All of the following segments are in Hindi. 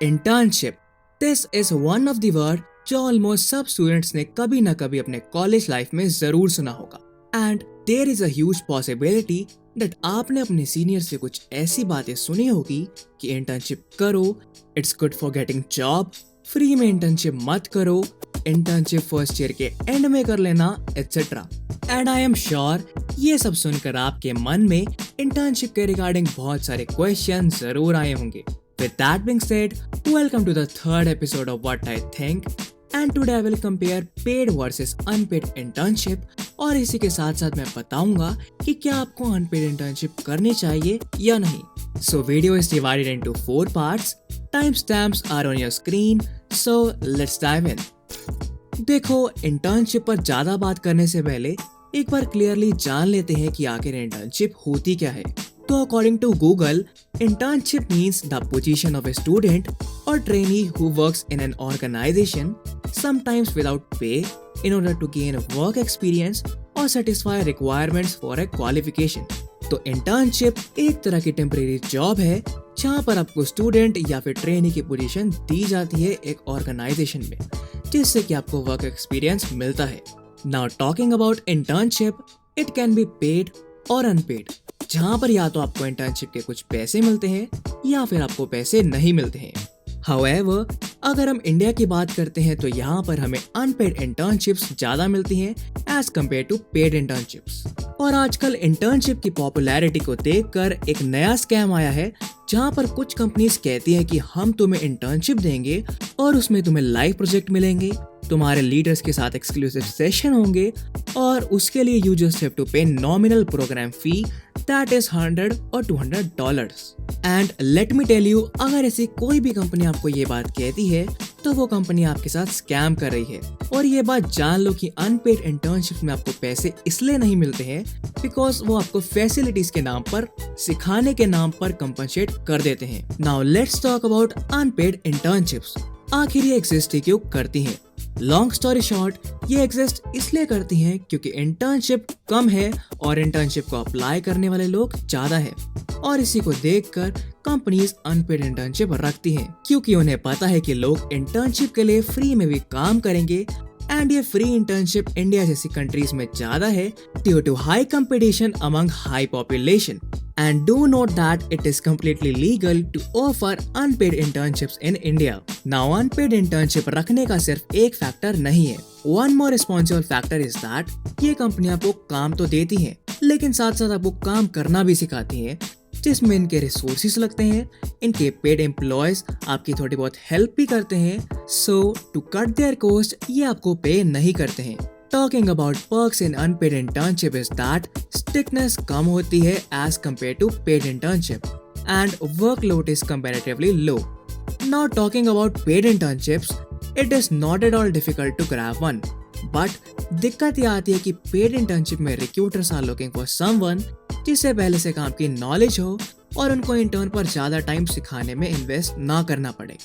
Internship. This is one of the word जो ऑलमोस्ट सब स्टूडेंट्स ने कभी ना कभी अपने कॉलेज लाइफ में जरूर सुना होगा। And there is a huge possibility that आपने अपने सीनियर से कुछ ऐसी बातें सुनी होगी कि इंटर्नशिप करो, it's good for getting job, free में इंटर्नशिप मत करो, इंटर्नशिप फर्स्ट ईयर के एंड में कर लेना, etcetera. And I am sure ये सब सुनकर आपके मन में इंटर्नशिप के रिगार्डिंग बहुत सारे क्वेश्चन जरूर आए होंगे। With that being said, welcome to the third episode of What I Think, and today I will compare paid versus unpaid internship, और इसी के साथ साथ मैं बताऊंगा कि क्या आपको unpaid internship करनी चाहिए या नहीं। So video is divided into 4 parts. Timestamps are on your screen, so let's dive in. देखो, internship पर ज्यादा बात करने से पहले एक बार क्लियरली जान लेते हैं कि आखिर internship होती क्या है। तो according to Google, internship means the position of a student or trainee who works in an organization, sometimes without pay, in order to gain work experience or satisfy requirements for a qualification. तो internship एक तरह की टेम्परेरी जॉब है जहाँ पर आपको स्टूडेंट या फिर ट्रेनी की पोजीशन दी जाती है एक ऑर्गेनाइजेशन में, जिससे कि आपको वर्क एक्सपीरियंस मिलता है। Now talking about internship, it can be paid or unpaid, जहाँ पर या तो आपको इंटर्नशिप के कुछ पैसे मिलते हैं या फिर आपको पैसे नहीं मिलते हैं। However, अगर हम इंडिया की बात करते हैं तो यहाँ पर हमें अनपेड इंटर्नशिप्स ज्यादा मिलती हैं as compare to paid internships. और आजकल इंटर्नशिप की पॉपुलैरिटी को देखकर एक नया स्कैम आया है जहाँ पर कुछ कंपनीज कहती है कि हम तुम्हें इंटर्नशिप देंगे और उसमें तुम्हें लाइव प्रोजेक्ट मिलेंगे, तुम्हारे लीडर्स के साथ एक्सक्लूसिव सेशन होंगे और उसके लिए you just have to pay nominal programme fee that is $100 or $200। And let me tell you, अगर ऐसी कोई भी कंपनी आपको ये बात कहती है तो वो कंपनी आपके साथ स्कैम कर रही है। और ये बात जान लो कि अनपेड इंटर्नशिप में आपको पैसे इसलिए नहीं मिलते हैं बिकॉज वो आपको फैसिलिटीज के नाम पर, सिखाने के नाम पर कंपनसेट कर देते हैं। Now let's talk about unpaid internships. आखिर ये एग्जिस्ट क्यों करती हैं? लॉन्ग स्टोरी शॉर्ट, ये एग्जिस्ट इसलिए करती हैं क्योंकि इंटर्नशिप कम है और इंटर्नशिप को अप्लाई करने वाले लोग ज्यादा है, और इसी को देखकर कंपनीज अनपेड इंटर्नशिप रखती हैं क्योंकि उन्हें पता है कि लोग इंटर्नशिप के लिए फ्री में भी काम करेंगे। एंड ये फ्री इंटर्नशिप इंडिया जैसी कंट्रीज में ज्यादा है due to high competition among high population. And do note that it is completely legal to offer unpaid internships in India. Now, unpaid internship रखने का सिर्फ एक फैक्टर नहीं है। One more responsible factor is that ये कंपनी आपको काम तो देती हैं, लेकिन साथ साथ आपको काम करना भी सिखाती हैं, जिसमें इनके रिसोर्सेज लगते हैं, इनके पेड एम्प्लॉयज आपकी थोड़ी बहुत हेल्प भी करते हैं। So, to cut their cost, ये आपको पे नहीं करते हैं। Talking about perks in unpaid internship is that strictness कम होती है as compared to paid internship and workload is comparatively low. Now talking about paid internships, it is not at all difficult to grab one. But दिक्कत ये आती है कि paid internship में recruiters are looking for someone जिसे पहले से काम की knowledge हो और उनको intern पर ज्यादा टाइम सिखाने में इन्वेस्ट ना करना पड़े,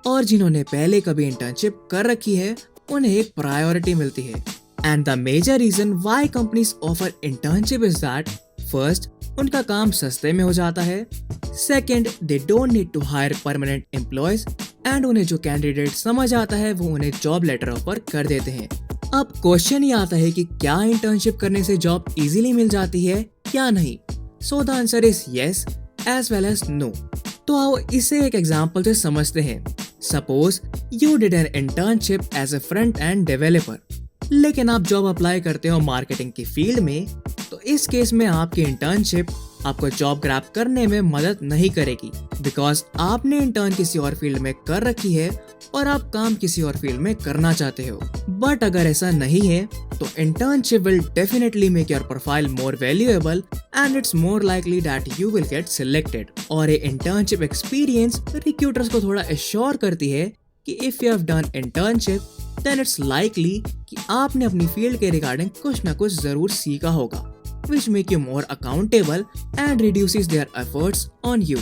और जिन्होंने पहले कभी internship कर रखी है उन्हें एक प्रायोरिटी मिलती है। And the major reason why companies offer internship is that first, उनका काम सस्ते में हो जाता है, second, they don't need to hire permanent employees, and उन्हें जो कैंडिडेट समझ आता है वो उन्हें जॉब लेटर ऑफर कर देते हैं। अब क्वेश्चन ये आता है कि क्या इंटर्नशिप करने से जॉब इजीली मिल जाती है या नहीं? So the answer is yes as well as no. तो आओ इसे एक एग्जांपल से समझते हैं। Suppose you did an internship as a front end developer, लेकिन आप जॉब अप्लाई करते हो मार्केटिंग की फील्ड में, तो इस केस में आपकी इंटर्नशिप आपको जॉब ग्रैब करने में मदद नहीं करेगी बिकॉज आपने इंटर्न किसी और फील्ड में कर रखी है और आप काम किसी और फील्ड में करना चाहते हो। बट अगर ऐसा नहीं है तो internship will definitely make your profile more valuable and it's more likely that you will get selected. और ये इंटर्नशिप एक्सपीरियंस रिक्रूटर्स को थोड़ा एश्योर करती है कि if you have done internship then it's likely कि आपने अपनी फील्ड के रिगार्डिंग कुछ ना कुछ जरूर सीखा होगा, which make you more accountable and reduces their efforts on you.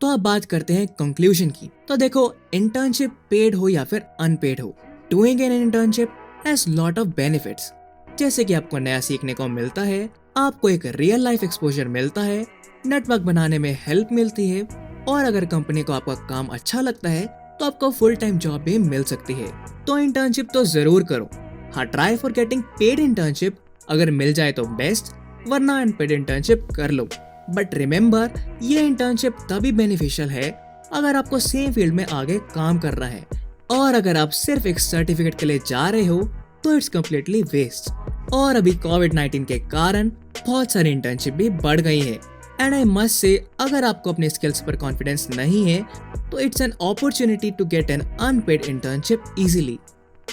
तो अब बात करते हैं कंक्लूजन की। तो देखो, इंटर्नशिप पेड हो या फिर अनपेड हो, doing an internship has lot of benefits, जैसे कि आपको नया सीखने को मिलता है, आपको एक रियल लाइफ एक्सपोजर मिलता है, नेटवर्क बनाने में हेल्प मिलती है और अगर कंपनी को आपका काम अच्छा लगता है तो आपको फुल टाइम जॉब भी मिल सकती है। तो इंटर्नशिप तो जरूर करो। हाँ, try for getting paid internship, अगर मिल जाए तो बेस्ट, वरना अनपेड इंटर्नशिप कर लो। बट रिमेंबर, ये इंटर्नशिप तभी बेनिफिशियल है अगर आपको सेम फील्ड में आगे काम करना है, और अगर आप सिर्फ एक सर्टिफिकेट के लिए जा रहे हो तो इट्स कम्प्लीटली वेस्ट। और अभी कोविड-19 के कारण बहुत सारी इंटर्नशिप भी बढ़ गई है, एंड आई मस्ट से अगर आपको अपने स्किल्स पर कॉन्फिडेंस नहीं है तो it's an opportunity to get an unpaid internship easily.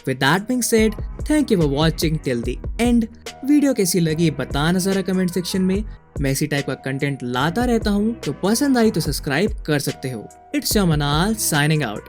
With that being said, thank you for watching till the end. Video कैसी लगी बताना जरा कमेंट सेक्शन में। मैं इसी टाइप का कंटेंट लाता रहता हूँ, तो पसंद आई तो सब्सक्राइब कर सकते हो। इट्स योर मनाल साइनिंग आउट।